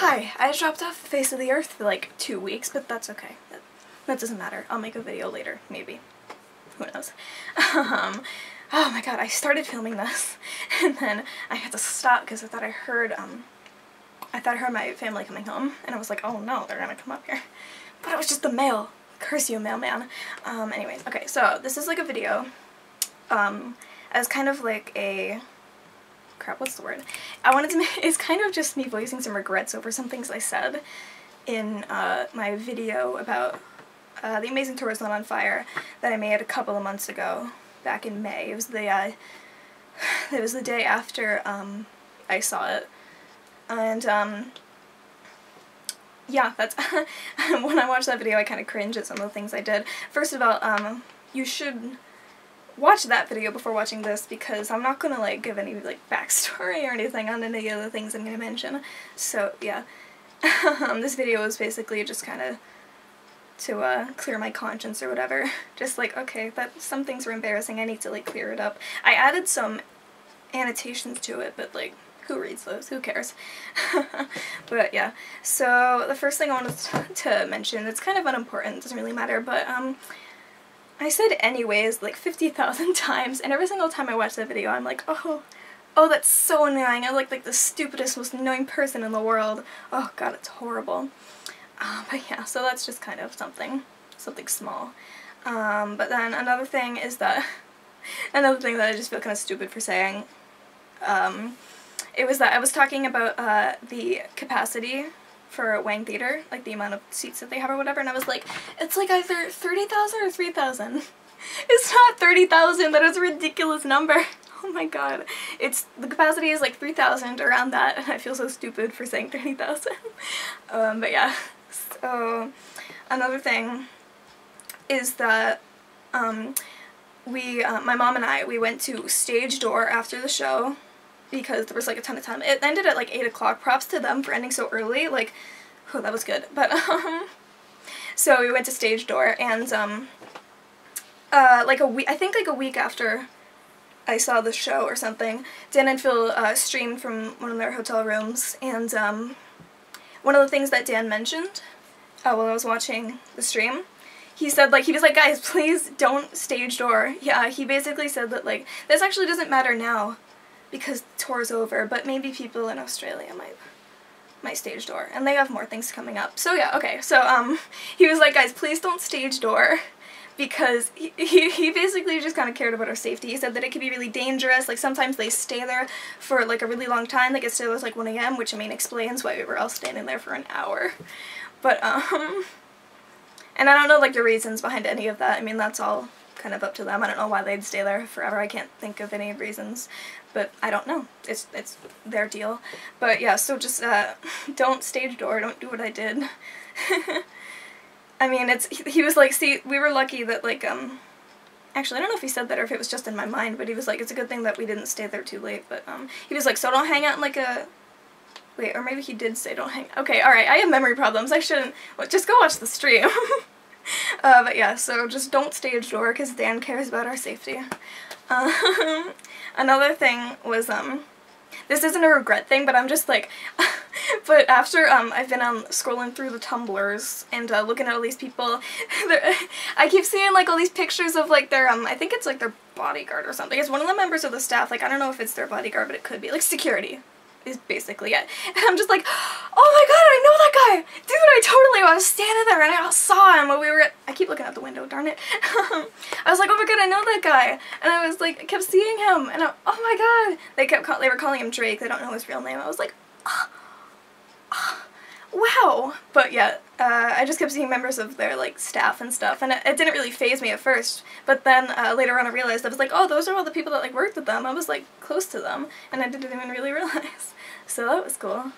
Hi, I dropped off the face of the earth for like 2 weeks, but that's okay. That doesn't matter. I'll make a video later, maybe. Who knows? Oh my god, I started filming this, and then I had to stop because I thought I heard my family coming home, and I was like, oh no, they're gonna come up here. But it was just the mail. Curse you, mailman. Anyways, okay, so this is like a video, as kind of like a... crap, what's the word? I wanted to make, it's kind of just me voicing some regrets over some things I said in my video about The Amazing Tour Is Not on Fire that I made a couple of months ago, back in May. It was the day after I saw it, and yeah, that's when I watched that video I kind of cringe at some of the things I did. First of all, you should watch that video before watching this, because I'm not gonna like give any like backstory or anything on any of the things I'm gonna mention. So yeah, this video was basically just kind of to clear my conscience or whatever. Just like, okay, that some things were embarrassing, I need to like clear it up. I added some annotations to it, but like, who reads those? Who cares? But yeah, so the first thing I wanted to mention, it's kind of unimportant, it doesn't really matter, but I said anyways like 50,000 times, and every single time I watch that video I'm like, oh that's so annoying, I'm like the stupidest, most annoying person in the world. Oh god, it's horrible. But yeah, so that's just kind of something small. But then another thing is that, another thing that I just feel kind of stupid for saying, it was that I was talking about the capacity for Wang Theater, like the amount of seats that they have or whatever, and I was like, it's like either 30,000 or 3,000. It's not 30,000, that is a ridiculous number. Oh my god. The capacity is like 3,000, around that, and I feel so stupid for saying 30,000. But yeah, so another thing is that my mom and I, we went to Stage Door after the show, because there was like a ton of time. It ended at like 8 o'clock. Props to them for ending so early. Like, oh, that was good. But so we went to Stage Door, and like I think like a week after I saw the show or something, Dan and Phil streamed from one of their hotel rooms, and one of the things that Dan mentioned while I was watching the stream, he said, like, he was like, guys, please don't Stage Door. Yeah, he basically said that like, this actually doesn't matter now, because the tour's over, but maybe people in Australia might Stage Door, and they have more things coming up. So yeah, okay, so he was like, guys, please don't Stage Door, because he basically just kind of cared about our safety. He said that it could be really dangerous, like sometimes they stay there for like a really long time, like it still was like 1 AM, which I mean explains why we were all standing there for an hour. But and I don't know like the reasons behind any of that. I mean, that's all kind of up to them. I don't know why they'd stay there forever. I can't think of any reasons, but I don't know. It's their deal. But yeah, so just don't Stage Door. Don't do what I did. I mean, he was like, see, we were lucky that like actually I don't know if he said that or if it was just in my mind, but he was like, it's a good thing that we didn't stay there too late. But he was like, so don't hang out in like a... Wait, or maybe he did say don't hang... Okay, alright, I have memory problems. I shouldn't... Well, just go watch the stream. But yeah, so just don't Stage Door, because Dan cares about our safety. Another thing was, this isn't a regret thing, but I'm just like, but after, I've been scrolling through the Tumblrs and looking at all these people, I keep seeing like all these pictures of like their, I think it's like their bodyguard or something. It's one of the members of the staff, like I don't know if it's their bodyguard, but it could be, like security is basically it. And I'm just like, oh my god, I know that guy! Dude, I was standing there and I saw him when we were at, I keep looking out the window, darn it. I was like, oh my god, I know that guy. And I was like, I kept seeing him, and oh my god. They were calling him Drake, they don't know his real name. I was like, wow. But yeah, I just kept seeing members of their like staff and stuff, and it didn't really faze me at first, but then later on I realized, I was like, oh, those are all the people that like worked with them. I was like close to them, and I didn't even really realize. So that was cool.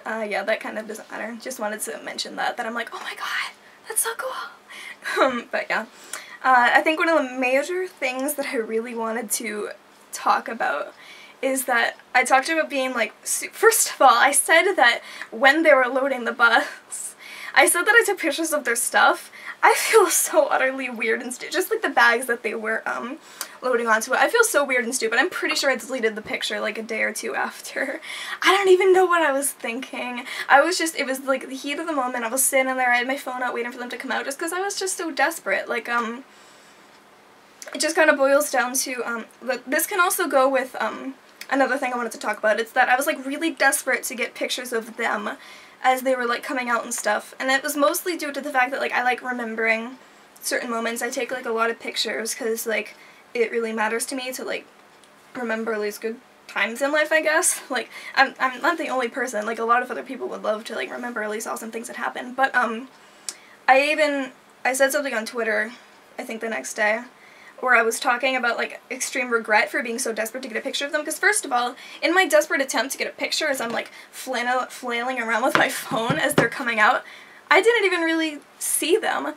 Yeah, that kind of doesn't matter. Just wanted to mention that I'm like, oh my god, that's so cool. But yeah, I think one of the major things that I really wanted to talk about is that I talked about being like, first of all, I said that when they were loading the bus, I said that I took pictures of their stuff. I feel so utterly weird and just like the bags that they were loading onto it. I feel so weird and stupid. I'm pretty sure I deleted the picture like a day or two after. I don't even know what I was thinking. It was like the heat of the moment. I was sitting there, I had my phone out waiting for them to come out just because I was just so desperate. Like, it just kind of boils down to, this can also go with, another thing I wanted to talk about. It's that I was like really desperate to get pictures of them as they were like coming out and stuff. And it was mostly due to the fact that like I like remembering certain moments. I take like a lot of pictures because like it really matters to me to like remember these good times in life, I guess. Like I'm not the only person. Like a lot of other people would love to like remember at least awesome things that happened. But I said something on Twitter, I think the next day, where I was talking about like extreme regret for being so desperate to get a picture of them, because first of all, in my desperate attempt to get a picture as I'm like flailing around with my phone as they're coming out, I didn't even really see them.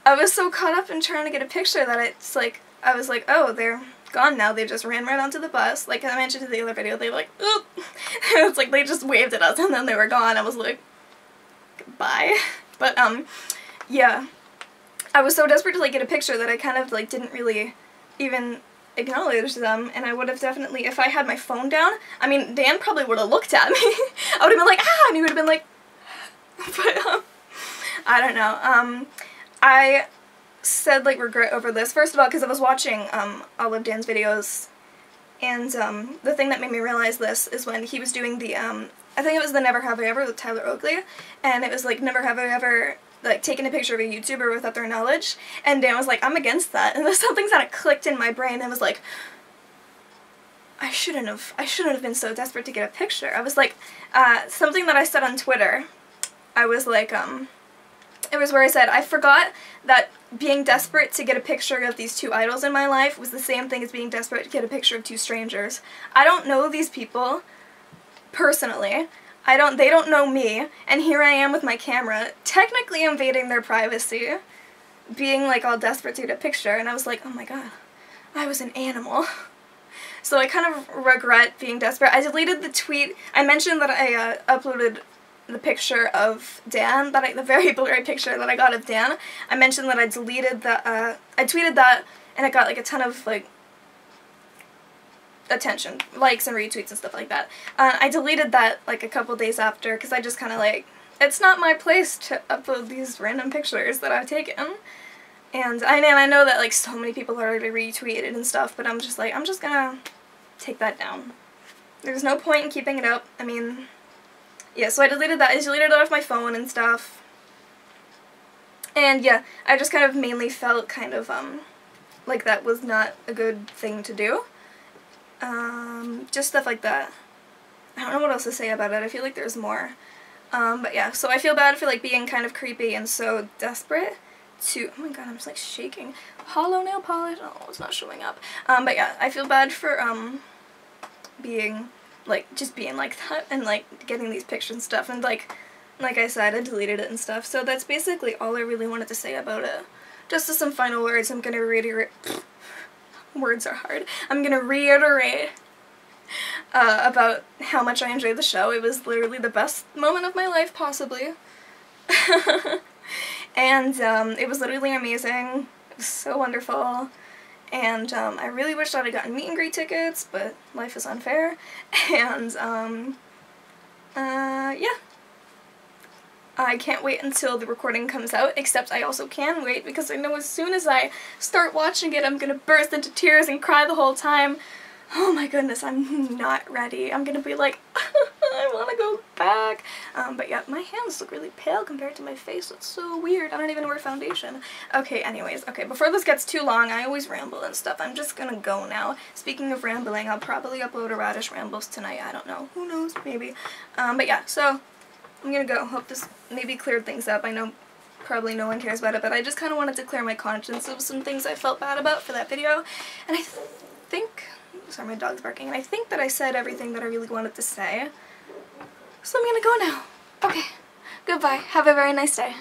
I was so caught up in trying to get a picture that it's like, I was like, oh, they're gone now, they just ran right onto the bus. Like I mentioned in the other video, they were like, oop! It's like they just waved at us and then they were gone. I was like, bye. But yeah. I was so desperate to like get a picture that I kind of like didn't really even acknowledge them, and I would have definitely, if I had my phone down, I mean, Dan probably would have looked at me. I would have been like, ah, and he would have been like, but I don't know. I said like regret over this, first of all, because I was watching all of Dan's videos, and the thing that made me realize this is when he was doing the, I think it was the Never Have I Ever with Tyler Oakley, and it was like, never have I ever like taking a picture of a YouTuber without their knowledge, and Dan was like, I'm against that, and there's something kind of clicked in my brain and was like, I shouldn't have been so desperate to get a picture. I was like, something that I said on Twitter, I was like, it was where I said, I forgot that being desperate to get a picture of these two idols in my life was the same thing as being desperate to get a picture of two strangers. I don't know these people personally. They don't know me, and here I am with my camera, technically invading their privacy, being like all desperate to get a picture, and I was like, oh my god, I was an animal. So I kind of regret being desperate. I deleted the tweet. I mentioned that I uploaded the picture of Dan, the very blurry picture that I got of Dan. I mentioned that I deleted the, I tweeted that, and it got like a ton of like attention, likes and retweets and stuff like that. I deleted that like a couple days after because I just kind of like, it's not my place to upload these random pictures that I've taken. And I know that like so many people already retweeted and stuff, but I'm just like, I'm just gonna take that down. There's no point in keeping it up. I mean, yeah, so I deleted that. I deleted it off my phone and stuff. And yeah, I just kind of mainly felt kind of like that was not a good thing to do. Just stuff like that. I don't know what else to say about it. I feel like there's more. But yeah, so I feel bad for like being kind of creepy and so desperate to, oh my god, I'm just like shaking. Hollow nail polish, oh, it's not showing up. But yeah, I feel bad for, being, like, just being like that and like getting these pictures and stuff, and like I said, I deleted it and stuff. So that's basically all I really wanted to say about it. Just as some final words, I'm gonna reiterate, words are hard. I'm gonna reiterate about how much I enjoyed the show. It was literally the best moment of my life, possibly. And it was literally amazing. It was so wonderful. And I really wished I had gotten meet and greet tickets, but life is unfair. And yeah. I can't wait until the recording comes out, except I also can wait because I know as soon as I start watching it, I'm gonna burst into tears and cry the whole time. Oh my goodness, I'm not ready. I'm gonna be like, I wanna go back. But yeah, my hands look really pale compared to my face. It's so weird. I don't even wear foundation. Okay, anyways, okay, before this gets too long, I always ramble and stuff. I'm just gonna go now. Speaking of rambling, I'll probably upload a radish rambles tonight. I don't know. Who knows? Maybe. But yeah, so I'm gonna go. Hope this maybe cleared things up. I know probably no one cares about it, but I just kind of wanted to clear my conscience of some things I felt bad about for that video. And I think, sorry, my dog's barking, and I think that I said everything that I really wanted to say. So I'm gonna go now. Okay, goodbye. Have a very nice day.